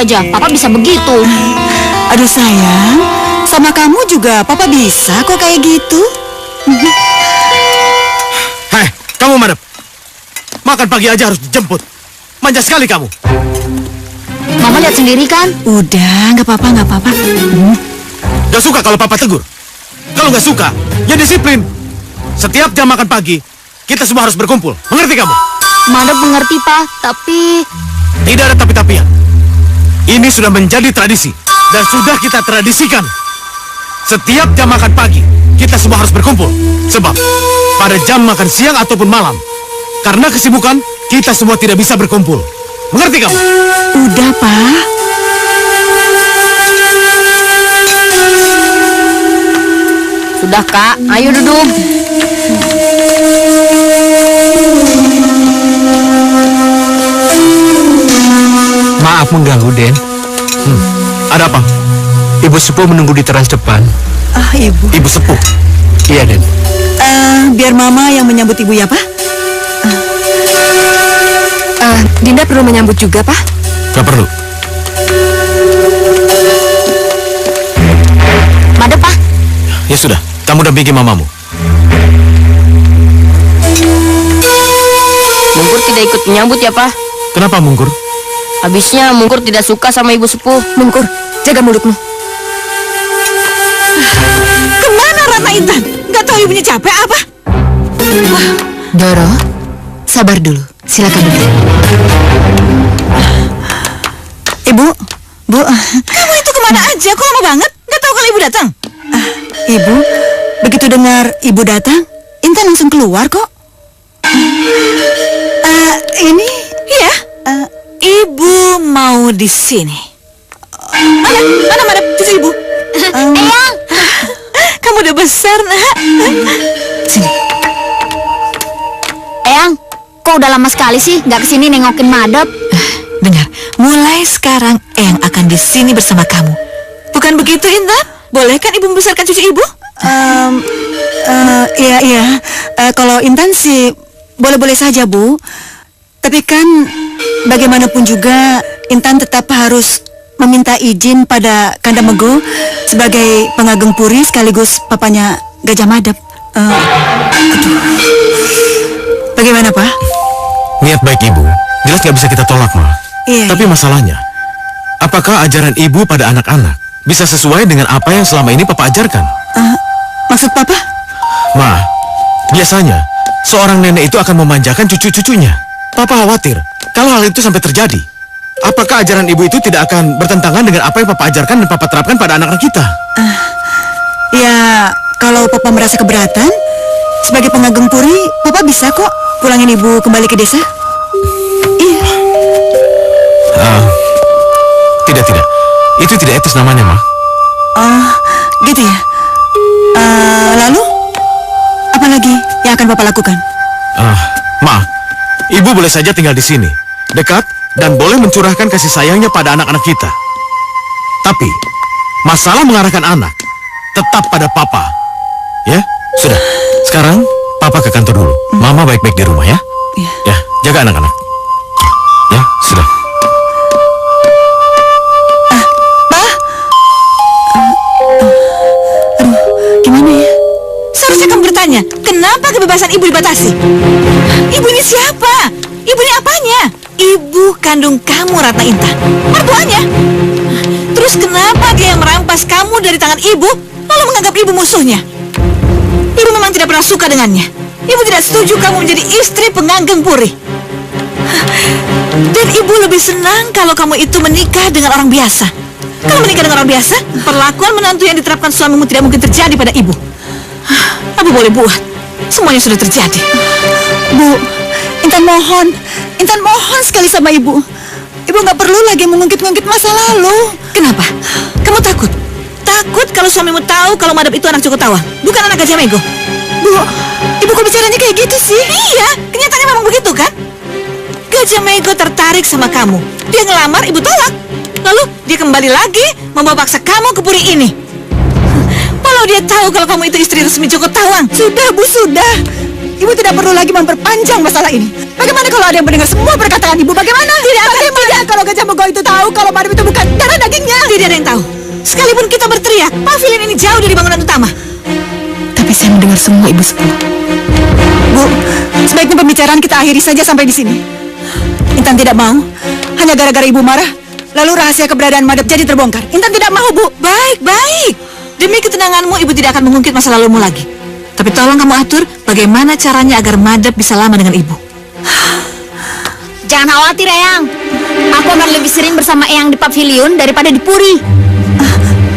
aja Papa bisa begitu. Aduh sayang, sama kamu juga Papa bisa kok kayak gitu. Hei, kamu madep. Makan pagi aja harus dijemput. Manja sekali kamu. Mama lihat sendiri kan? Udah, nggak apa-apa, nggak apa-apa. Gak suka kalau Papa tegur. Kalau nggak suka, ya disiplin. Setiap jam makan pagi, kita semua harus berkumpul. Mengerti kamu? Madep mengerti, Pak, tapi... Tidak ada tapi-tapian. Ini sudah menjadi tradisi. Dan sudah kita tradisikan. Setiap jam makan pagi, kita semua harus berkumpul. Sebab, pada jam makan siang ataupun malam, karena kesibukan, kita semua tidak bisa berkumpul. Mengerti kamu? Udah, Pak. Sudah, Kak. Ayo duduk. Maaf mengganggu, Den. Ada apa? Ibu sepuh menunggu di teras depan. Ah, Ibu. Ibu sepuh. Iya, Den. Biar Mama yang menyambut Ibu ya, Pak. Dinda perlu menyambut juga, Pak. Gak perlu. Madep, Pak. Ya sudah, kamu dampingi mamamu. Mungkur tidak ikut menyambut ya, Pak. Kenapa, Mungkur? Habisnya Mungkur tidak suka sama ibu sepuh. Mungkur, jaga mulutmu. Kemana Ratna Intan? Gak tahu ibunya capek apa? Doro, sabar dulu. Silakan duduk. Ibu, Bu. Kamu itu kemana aja? Kok lama banget? Gak tahu kalau Ibu datang? Ibu, begitu dengar Ibu datang, Intan langsung keluar kok. Ini? Iya. Ibu mau di sini. Mana cucu Ibu? Eyang! Kamu udah besar, Nak. Sini. Eyang, kok udah lama sekali sih nggak kesini nengokin Madep? Dengar, mulai sekarang Eyang akan di sini bersama kamu. Bukan begitu, Intan? Boleh kan Ibu membesarkan cucu Ibu? Iya. Kalau Intan sih boleh-boleh saja, Bu. Tapi kan bagaimanapun juga Intan tetap harus meminta izin pada Kanda Mego sebagai pengageng puri sekaligus papanya Gajah Madep. Bagaimana, Pak? Niat baik ibu, jelas gak bisa kita tolak, Ma. Iya. Tapi masalahnya, apakah ajaran ibu pada anak-anak bisa sesuai dengan apa yang selama ini Papa ajarkan? Maksud Papa? Ma, biasanya seorang nenek itu akan memanjakan cucu-cucunya. Papa khawatir kalau hal itu sampai terjadi. Apakah ajaran ibu itu tidak akan bertentangan dengan apa yang Papa ajarkan dan Papa terapkan pada anak-anak kita? Ya, kalau Papa merasa keberatan, sebagai pengageng puri, Papa bisa kok pulangin Ibu kembali ke desa. Iya. Tidak. Itu tidak etis namanya, Ma. Gitu ya. Lalu, apa lagi yang akan Papa lakukan? Ma, ibu boleh saja tinggal di sini, dekat, dan boleh mencurahkan kasih sayangnya pada anak-anak kita. Tapi, masalah mengarahkan anak tetap pada Papa. Ya, sudah. Sekarang, Papa ke kantor dulu. Mama baik-baik di rumah ya. Iya. Ya, jaga anak-anak. Ya, sudah. Gimana ya? Seharusnya kamu bertanya, kenapa kebebasan Ibu dibatasi? Ibu ini siapa? Ibu ini apanya? Ibu kandung kamu, Ratna Intan. Mertuanya. Terus kenapa dia yang merampas kamu dari tangan Ibu, lalu menganggap Ibu musuhnya? Ibu memang tidak pernah suka dengannya. Ibu tidak setuju kamu menjadi istri penganggeng puri. Dan Ibu lebih senang kalau kamu itu menikah dengan orang biasa. Kalau menikah dengan orang biasa, perlakuan menantu yang diterapkan suamimu tidak mungkin terjadi pada Ibu. Apa boleh buat? Semuanya sudah terjadi. Bu, Intan mohon sekali sama Ibu. Ibu nggak perlu lagi mengungkit-ungkit masa lalu. Kenapa? Kamu takut? Takut kalau suamimu tahu kalau Madep itu anak Joko Tawang, bukan anak Gajah Mego? Bu, Ibu kok bicaranya kayak gitu sih? Iya, kenyataannya memang begitu kan? Gajah Mego tertarik sama kamu. Dia ngelamar, Ibu tolak. Lalu dia kembali lagi membawa paksa kamu ke puri ini. Walau dia tahu kalau kamu itu istri resmi Joko Tawang. Sudah, Bu, sudah. Ibu tidak perlu lagi memperpanjang masalah ini. Bagaimana kalau ada yang mendengar semua perkataan Ibu? Bagaimana? Tidak kalau Gajah Mungkur itu tahu kalau Madep itu bukan darah dagingnya. Tidak ada yang tahu. Sekalipun kita berteriak, pavilion ini jauh dari bangunan utama. Tapi saya mendengar semua, Ibu Sepuh. Bu, sebaiknya pembicaraan kita akhiri saja sampai di sini. Intan tidak mau, hanya gara-gara Ibu marah, lalu rahasia keberadaan Madep jadi terbongkar. Intan tidak mau, Bu. Baik. Demi ketenanganmu, Ibu tidak akan mengungkit masa lalumu lagi. Tapi tolong kamu atur bagaimana caranya agar Madep bisa lama dengan Ibu. Jangan khawatir, Eyang. Aku akan lebih sering bersama Eyang di pavilion daripada di Puri.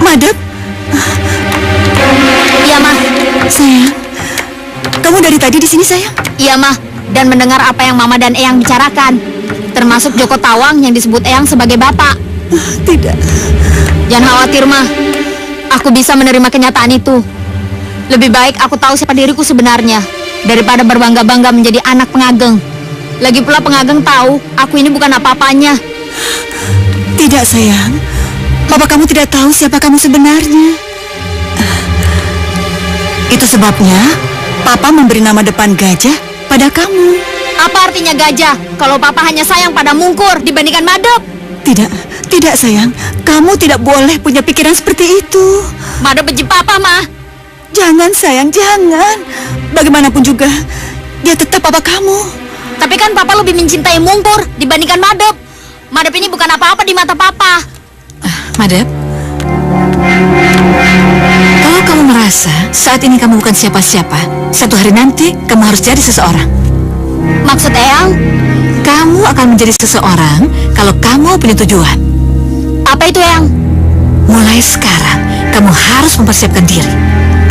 Madep? Iya, Mah. Sayang, kamu dari tadi di sini, sayang? Iya, Mah. Dan mendengar apa yang Mama dan Eyang bicarakan. Termasuk Joko Tawang yang disebut Eyang sebagai bapak. Tidak. Jangan khawatir, Mah. Aku bisa menerima kenyataan itu. Lebih baik aku tahu siapa diriku sebenarnya daripada berbangga-bangga menjadi anak pengageng. Lagi pula pengageng tahu aku ini bukan apa-apanya. Tidak, sayang. Papa kamu tidak tahu siapa kamu sebenarnya. Itu sebabnya Papa memberi nama depan Gajah pada kamu. Apa artinya gajah kalau Papa hanya sayang pada Mungkur dibandingkan Madep? Tidak sayang. Kamu tidak boleh punya pikiran seperti itu. Madep benci Papa, Mah. Jangan sayang, jangan. Bagaimanapun juga, dia tetap papa kamu. Tapi kan Papa lebih mencintai Mungkur dibandingkan Madep. Madep ini bukan apa-apa di mata Papa. Madep, kalau kamu merasa saat ini kamu bukan siapa-siapa, satu hari nanti kamu harus jadi seseorang. Maksud Eyang? Kamu akan menjadi seseorang kalau kamu punya tujuan. Apa itu, Eyang? Mulai sekarang, kamu harus mempersiapkan diri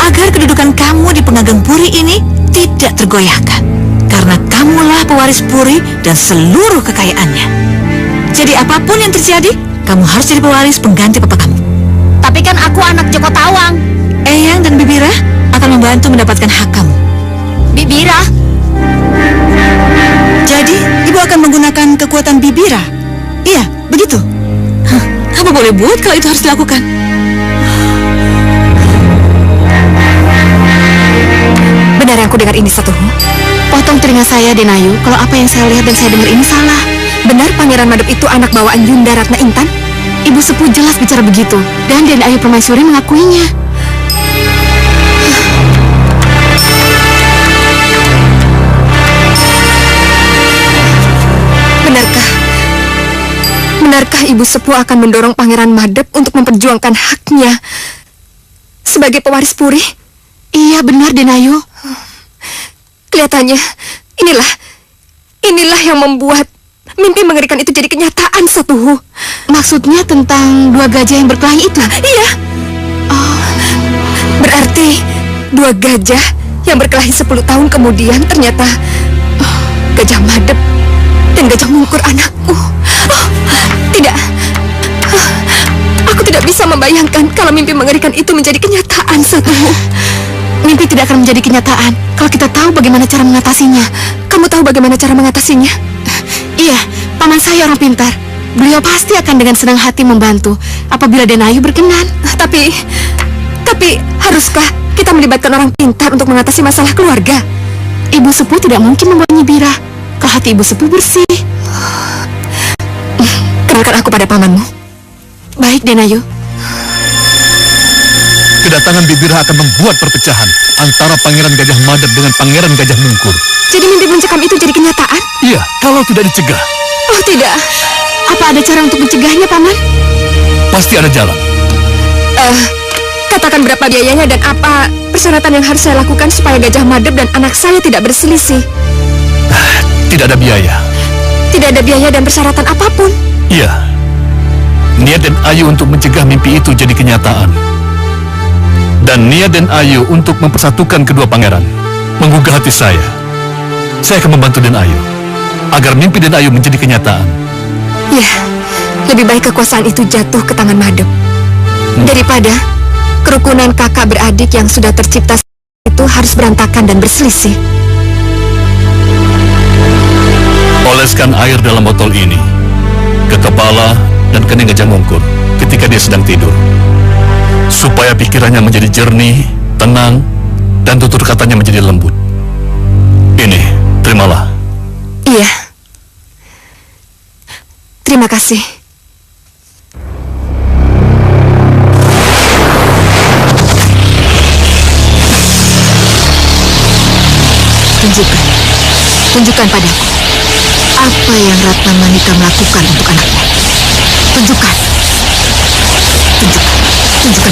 agar kedudukan kamu di pengageng Puri ini tidak tergoyahkan. Karena kamulah pewaris Puri dan seluruh kekayaannya. Jadi apapun yang terjadi, kamu harus jadi pewaris pengganti papa kamu. Tapi kan aku anak Joko Tawang. Eyang dan Bibira akan membantu mendapatkan hak kamu. Bibira? Jadi, ibu akan menggunakan kekuatan Bibira? Iya, begitu. Apa boleh buat kalau itu harus dilakukan? Benar yang aku dengar ini, Satuhu? Potong telinga saya, Denayu, kalau apa yang saya lihat dan saya dengar ini salah. Benar Pangeran Madep itu anak bawaan Yunda Ratna Intan? Ibu Sepuh jelas bicara begitu, dan Denayu Permaisuri mengakuinya. Benarkah Ibu Sepuh akan mendorong Pangeran Madep untuk memperjuangkan haknya sebagai pewaris Puri? Iya, benar, Denayu. Kelihatannya, inilah yang membuat mimpi mengerikan itu jadi kenyataan, Satuhu. Maksudnya tentang dua gajah yang berkelahi itu? Iya. Oh, berarti dua gajah yang berkelahi 10 tahun kemudian ternyata Gajah Madep dan Gajah Mungkur anakku. Tidak. Aku tidak bisa membayangkan kalau mimpi mengerikan itu menjadi kenyataan, Satuhu. Mimpi tidak akan menjadi kenyataan kalau kita tahu bagaimana cara mengatasinya. Kamu tahu bagaimana cara mengatasinya? Iya, paman saya orang pintar. Beliau pasti akan dengan senang hati membantu apabila Denayu berkenan. Tapi haruskah kita melibatkan orang pintar untuk mengatasi masalah keluarga? Ibu Sepuh tidak mungkin membawa Nyibira kalau hati Ibu Sepuh bersih. Kenalkan aku pada pamanmu. Baik, Denayu. Kedatangan Bibira akan membuat perpecahan antara Pangeran Gajah Madep dengan Pangeran Gajah Mungkur. Jadi mimpi mencekam itu jadi kenyataan? Iya, kalau tidak dicegah. Oh, tidak. Apa ada cara untuk mencegahnya, Paman? Pasti ada jalan. Katakan berapa biayanya dan apa persyaratan yang harus saya lakukan supaya Gajah Madep dan anak saya tidak berselisih. Tidak ada biaya. Tidak ada biaya dan persyaratan apapun. Iya. Niat dan Ayu untuk mencegah mimpi itu jadi kenyataan. Dan niat dan Ayu untuk mempersatukan kedua pangeran menggugah hati saya. Saya akan membantu dan Ayu agar mimpi dan Ayu menjadi kenyataan. Ya, lebih baik kekuasaan itu jatuh ke tangan Madep daripada kerukunan kakak beradik yang sudah tercipta itu harus berantakan dan berselisih. Oleskan air dalam botol ini ke kepala dan kening Gajah Mungkur ketika dia sedang tidur, supaya pikirannya menjadi jernih, tenang, dan tutur katanya menjadi lembut. Terimalah. Iya. Terima kasih. Tunjukkan padaku apa yang Ratna Manika melakukan untuk anaknya. Tunjukkan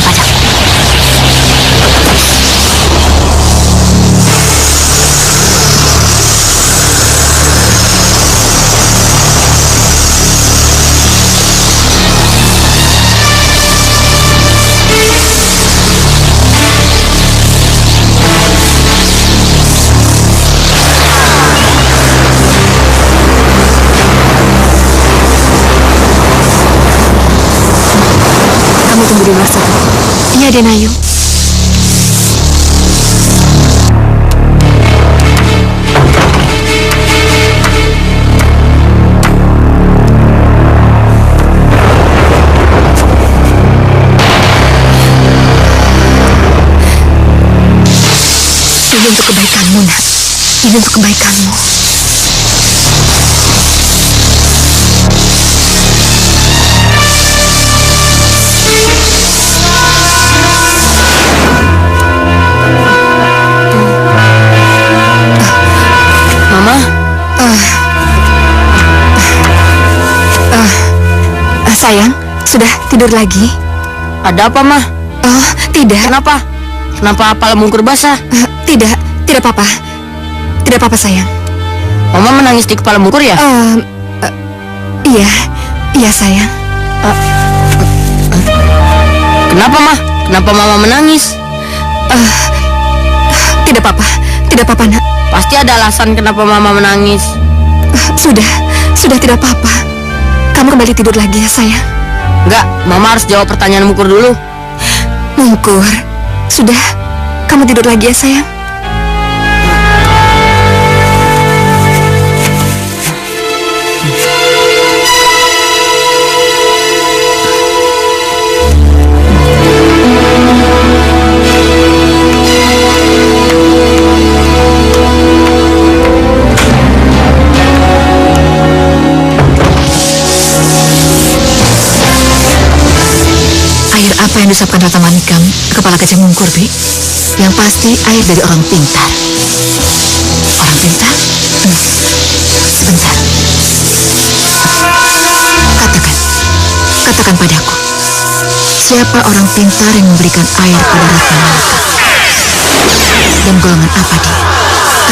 padaku. Tunggu di luar sana. Iya, Den Ayu. Ini untuk kebaikanmu, Nak. Ini untuk kebaikanmu. Sayang, sudah tidur lagi? Ada apa, Mah? Oh, tidak. Kenapa? Kenapa kepala Mungkur basah? Tidak apa-apa. Tidak apa-apa, sayang. Mama menangis di kepala Mungkur ya? Iya, sayang. Kenapa, Mah? Kenapa Mama menangis? Tidak apa-apa, Nak. Pasti ada alasan kenapa Mama menangis. Sudah tidak apa-apa. Kamu kembali tidur lagi ya, sayang. Enggak, Mama harus jawab pertanyaan Mungkur dulu. Mungkur, sudah. Kamu tidur lagi ya, sayang. Apa yang disapkan Ratna Manika ke kepala Gajah Mungkur, Bi? Yang pasti air dari orang pintar. Orang pintar? Sebentar. Katakan padaku. Siapa orang pintar yang memberikan air pada Ratna Manika? Dan golongan apa dia?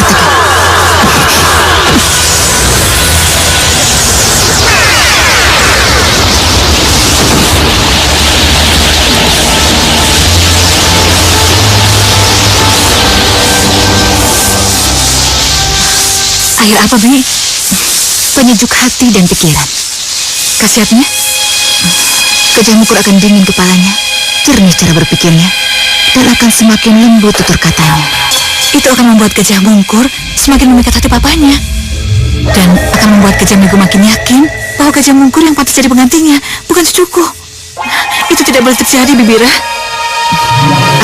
Katakan. Air apa, Bi? Penyejuk hati dan pikiran. Khasiatnya, Gajah Mungkur akan dingin kepalanya, jernih cara berpikirnya, dan akan semakin lembut tutur katanya. Itu akan membuat Gajah Mungkur semakin memikat hati papanya. Dan akan membuat Gajah Mungkur makin yakin bahwa Gajah Mungkur yang patut jadi penggantinya, bukan cucuku. Itu tidak boleh terjadi, Bibira.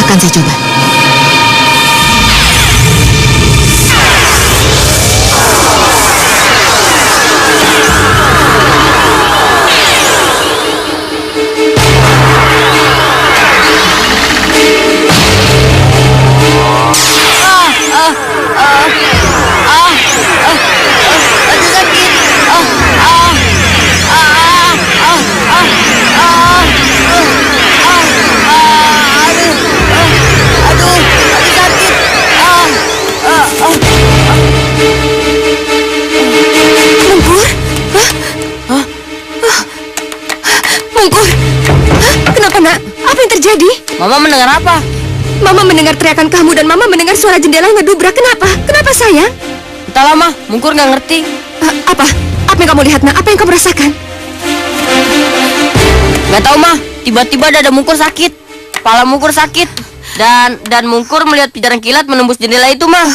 Akan saya coba. Mama mendengar apa? Mama mendengar teriakan kamu dan Mama mendengar suara jendela yang ngedubrak. Kenapa? Kenapa, sayang? Entahlah, Mah. Mungkur nggak ngerti. Apa? Apa yang kamu lihat, Nak? Apa yang kamu rasakan? Nggak tahu, Mah. Tiba-tiba dada Mungkur sakit. Kepala Mungkur sakit. Dan Mungkur melihat pijaran kilat menembus jendela itu, Mah.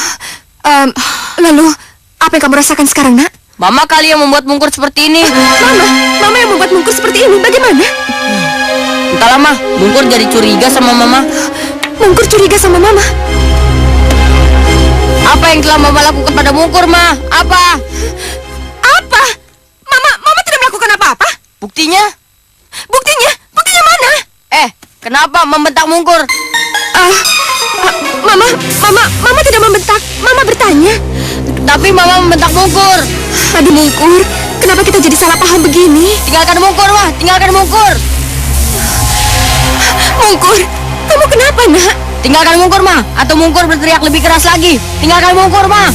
Lalu, apa yang kamu rasakan sekarang, Nak? Mama kali yang membuat Mungkur seperti ini. Mama yang membuat Mungkur seperti ini. Bagaimana? Entahlah, Mah. Mungkur jadi curiga sama Mama. Mungkur curiga sama Mama? Apa yang telah Mama lakukan pada Mungkur, Ma? Apa? Apa? Mama tidak melakukan apa-apa? Buktinya? Buktinya? Buktinya mana? Kenapa membentak Mungkur? Mama tidak membentak. Mama bertanya. Tapi Mama membentak Mungkur. Aduh Mungkur, kenapa kita jadi salah paham begini? Tinggalkan Mungkur, Ma. Tinggalkan Mungkur. Mungkur, kamu kenapa nak? Tinggalkan Mungkur, Ma. Atau Mungkur berteriak lebih keras lagi. Tinggalkan Mungkur, Ma.